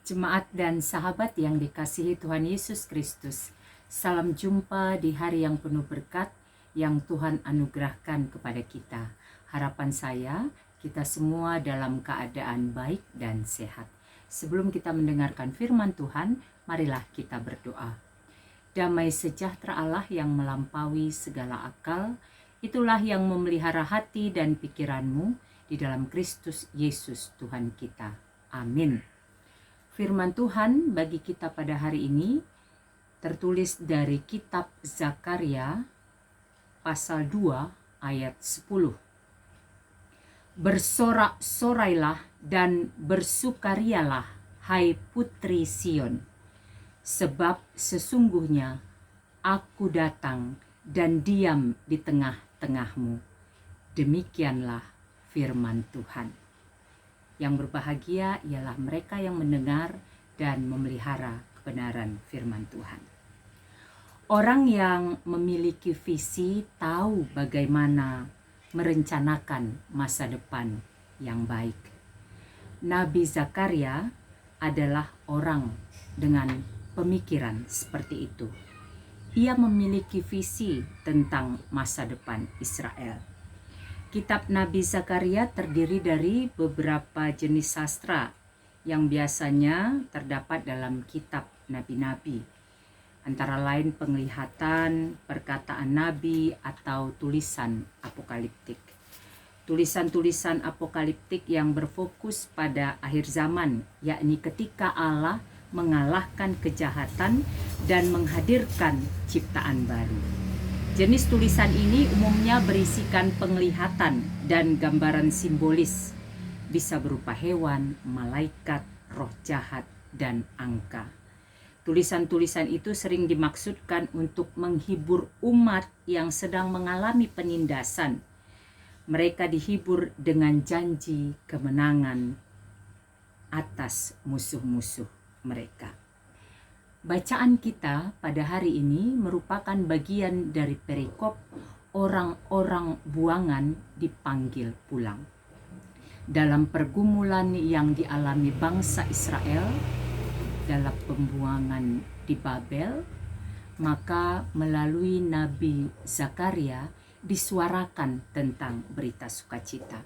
Jemaat dan sahabat yang dikasihi Tuhan Yesus Kristus, salam jumpa di hari yang penuh berkat yang Tuhan anugerahkan kepada kita. Harapan saya, kita semua dalam keadaan baik dan sehat. Sebelum kita mendengarkan firman Tuhan, marilah kita berdoa. Damai sejahtera Allah yang melampaui segala akal, itulah yang memelihara hati dan pikiranmu di dalam Kristus Yesus Tuhan kita. Amin. Firman Tuhan bagi kita pada hari ini tertulis dari kitab Zakaria pasal 2 ayat 10. Bersorak-sorailah dan bersukarialah, hai putri Sion, sebab sesungguhnya aku datang dan diam di tengah-tengahmu. Demikianlah firman Tuhan. Yang berbahagia ialah mereka yang mendengar dan memelihara kebenaran firman Tuhan. Orang yang memiliki visi tahu bagaimana merencanakan masa depan yang baik. Nabi Zakaria adalah orang dengan pemikiran seperti itu. Ia memiliki visi tentang masa depan Israel. Kitab Nabi Zakaria terdiri dari beberapa jenis sastra yang biasanya terdapat dalam kitab nabi-nabi. Antara lain penglihatan, perkataan nabi, atau tulisan apokaliptik. Tulisan-tulisan apokaliptik yang berfokus pada akhir zaman, yakni ketika Allah mengalahkan kejahatan dan menghadirkan ciptaan baru. Jenis tulisan ini umumnya berisikan penglihatan dan gambaran simbolis, bisa berupa hewan, malaikat, roh jahat, dan angka. Tulisan-tulisan itu sering dimaksudkan untuk menghibur umat yang sedang mengalami penindasan. Mereka dihibur dengan janji kemenangan atas musuh-musuh mereka. Bacaan kita pada hari ini merupakan bagian dari perikop orang-orang buangan dipanggil pulang. Dalam pergumulan yang dialami bangsa Israel dalam pembuangan di Babel, maka melalui Nabi Zakaria disuarakan tentang berita sukacita.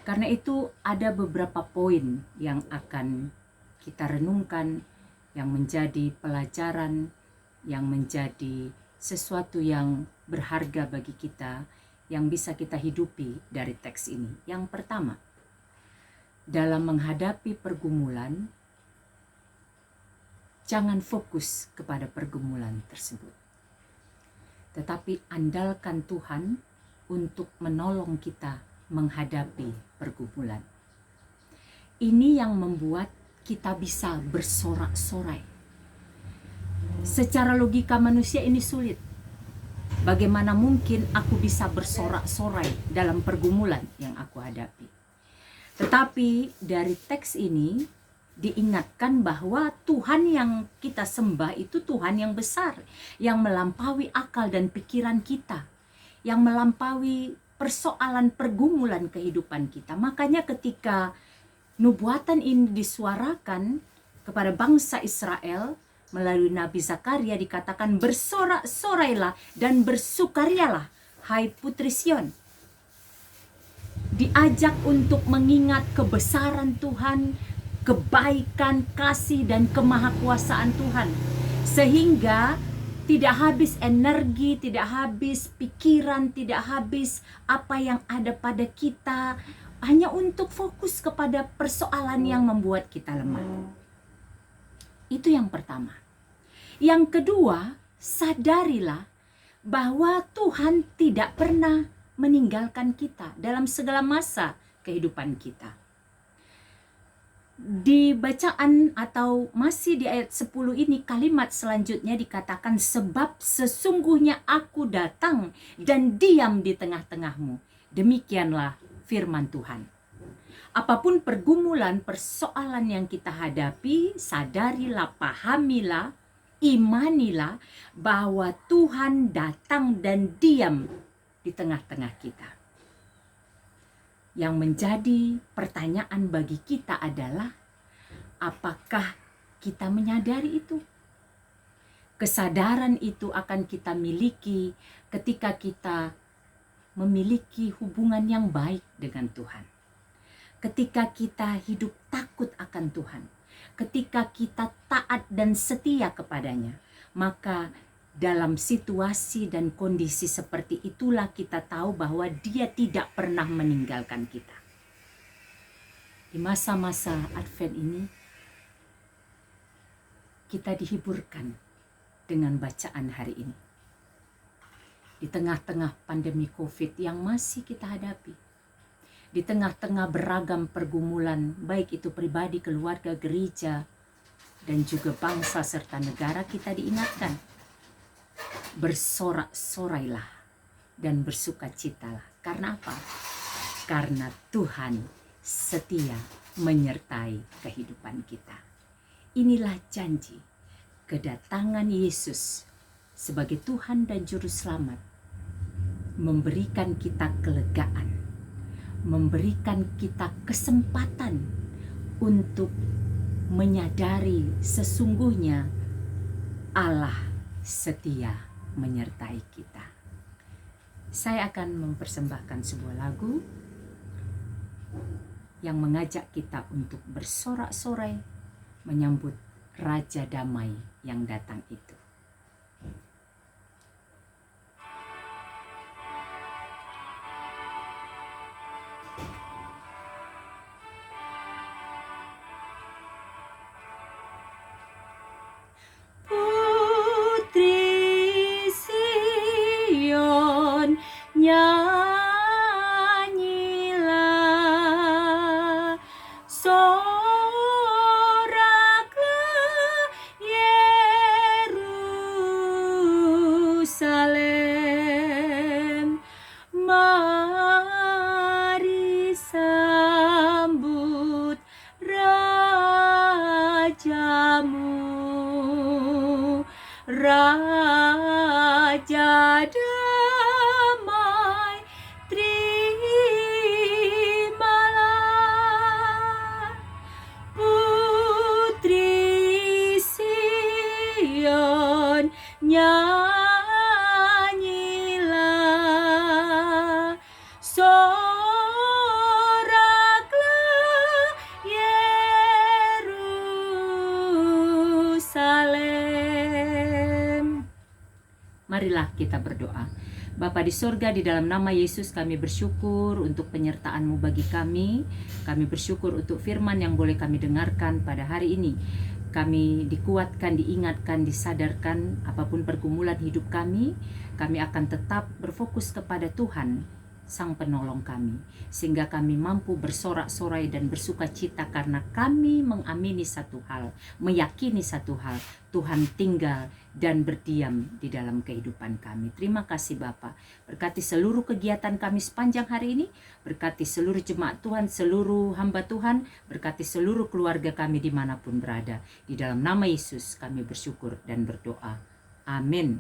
Karena itu ada beberapa poin yang akan kita renungkan, yang menjadi pelajaran, yang menjadi sesuatu yang berharga bagi kita, yang bisa kita hidupi dari teks ini. Yang pertama, dalam menghadapi pergumulan, jangan fokus kepada pergumulan tersebut, tetapi andalkan Tuhan untuk menolong kita menghadapi pergumulan. Ini yang membuat kita bisa bersorak-sorai. Secara logika manusia ini sulit. Bagaimana mungkin aku bisa bersorak-sorai dalam pergumulan yang aku hadapi? Tetapi dari teks ini diingatkan bahwa Tuhan yang kita sembah itu Tuhan yang besar, yang melampaui akal dan pikiran kita, yang melampaui persoalan pergumulan kehidupan kita. Makanya ketika nubuatan ini disuarakan kepada bangsa Israel melalui Nabi Zakaria, dikatakan bersorak-sorailah dan bersukarialah, hai putri Sion. Diajak untuk mengingat kebesaran Tuhan, kebaikan, kasih, dan kemahakuasaan Tuhan. Sehingga tidak habis energi, tidak habis pikiran, tidak habis apa yang ada pada kita, hanya untuk fokus kepada persoalan yang membuat kita lemah. Itu yang pertama. Yang kedua, sadarilah bahwa Tuhan tidak pernah meninggalkan kita dalam segala masa kehidupan kita. Di bacaan atau masih di ayat 10 ini, kalimat selanjutnya dikatakan, sebab sesungguhnya aku datang dan diam di tengah-tengahmu. Demikianlah firman Tuhan. Apapun pergumulan, persoalan yang kita hadapi, sadarilah, pahamilah, imanilah bahwa Tuhan datang dan diam di tengah-tengah kita. Yang menjadi pertanyaan bagi kita adalah, Apakah kita menyadari itu? Kesadaran itu akan kita miliki ketika kita memiliki hubungan yang baik dengan Tuhan. Ketika kita hidup takut akan Tuhan, ketika kita taat dan setia kepadanya, maka dalam situasi dan kondisi seperti itulah kita tahu bahwa Dia tidak pernah meninggalkan kita. Di masa-masa Advent ini, kita dihiburkan dengan bacaan hari ini. Di tengah-tengah pandemi COVID yang masih kita hadapi, di tengah-tengah beragam pergumulan, baik itu pribadi, keluarga, gereja, dan juga bangsa serta negara, kita diingatkan, bersorak-sorailah dan bersukacitalah. Karena apa? Karena Tuhan setia menyertai kehidupan kita. Inilah janji kedatangan Yesus sebagai Tuhan dan Juru Selamat, memberikan kita kelegaan, memberikan kita kesempatan untuk menyadari sesungguhnya Allah setia menyertai kita. Saya akan mempersembahkan sebuah lagu yang mengajak kita untuk bersorak-sorai menyambut Raja Damai yang datang itu. Nyanyilah, soraklah Yerusalem, mari sambut Rajamu, Raja damai, terimalah, Putri Sion, nyanyilah, soraklah Yerusalem. Marilah kita berdoa. Bapa di sorga, di dalam nama Yesus kami bersyukur untuk penyertaan-Mu bagi kami. Kami bersyukur untuk firman yang boleh kami dengarkan pada hari ini. Kami dikuatkan, diingatkan, disadarkan apapun pergumulan hidup kami akan tetap berfokus kepada Tuhan, Sang Penolong kami. Sehingga kami mampu bersorak-sorai dan bersuka cita karena kami mengamini satu hal, meyakini satu hal, Tuhan tinggal dan berdiam di dalam kehidupan kami. Terima kasih Bapa. Berkati seluruh kegiatan kami sepanjang hari ini, berkati seluruh jemaat Tuhan, seluruh hamba Tuhan, berkati seluruh keluarga kami dimanapun berada. Di dalam nama Yesus kami bersyukur dan berdoa. Amin.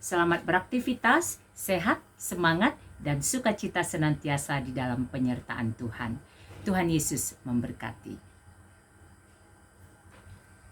Selamat beraktivitas, sehat, semangat, dan sukacita senantiasa di dalam penyertaan Tuhan. Tuhan Yesus memberkati.